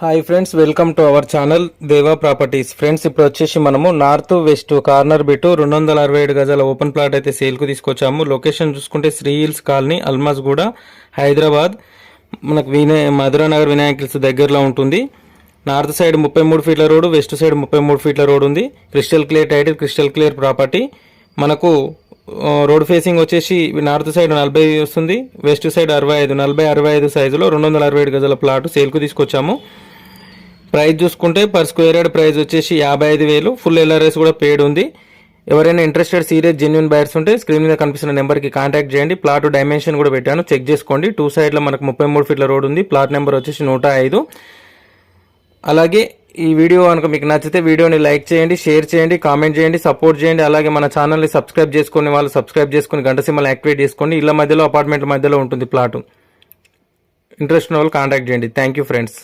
Hi friends, welcome to our channel దేవా properties. Friends, ఇప్పుడు వచ్చేసి మనము నార్త్ వెస్ట్ కార్నర్ బిట్ 267 గజాల ఓపెన్ ప్లాట్ అయితే సేల్కు తీసుకొచ్చాము. లొకేషన్ చూసుకుంటే శ్రీ హిల్స్ కాలనీ, అల్మాజ్గూడ, హైదరాబాద్. మనకు మధురానగర్ వినాయక హిల్స్ దగ్గరలో ఉంటుంది. నార్త్ సైడ్ 33 ఫీట్ల రోడ్డు, వెస్ట్ సైడ్ 33 ఫీట్ల రోడ్ ఉంది. Crystal clear title, crystal clear property. మనకు రోడ్ ఫేసింగ్ వచ్చేసి నార్త్ సైడ్ 40 వస్తుంది, వెస్ట్ సైడ్ 65 సైజులో 267 గజాల ప్లాట్ సేల్కు తీసుకొచ్చాము. ప్రైస్ చూసుకుంటే పర్ స్క్వేర్ యార్డ్ ప్రైస్ వచ్చేసి 55,000. ఫుల్ ఎల్ఆర్ఎస్ కూడా పేడ్ ఉంది. ఎవరైనా ఇంట్రెస్టెడ్ సీరియస్ జెన్యున్ బయర్స్ ఉంటే స్క్రీన్ మీద కనిపిస్తున్న నెంబర్కి కాంటాక్ట్ చేయండి. ప్లాట్ డైమెన్షన్ కూడా పెట్టాను, చెక్ చేసుకోండి. 2 సైడ్లో మనకు 33 ఫీట్ల రోడ్ ఉంది. ప్లాట్ నెంబర్ వచ్చేసి 105. అలాగే ఈ వీడియో కనుక మీకు నచ్చితే వీడియోని లైక్ చేయండి, షేర్ చేయండి, కామెంట్ చేయండి, సపోర్ట్ చేయండి. అలాగే మన ఛానల్ని సబ్స్క్రైబ్ చేసుకునే వాళ్ళు సబ్స్క్రైబ్ చేసుకుని గంట సింబల్ యాక్టివేట్ చేసుకోండి. ఇళ్ల మధ్యలో, అపార్ట్మెంట్ల మధ్యలో ఉంటుంది ప్లాట్. ఇంట్రెస్ట్ ఉన్న వాళ్ళు కాంటాక్ట్ చేయండి. Thank you friends.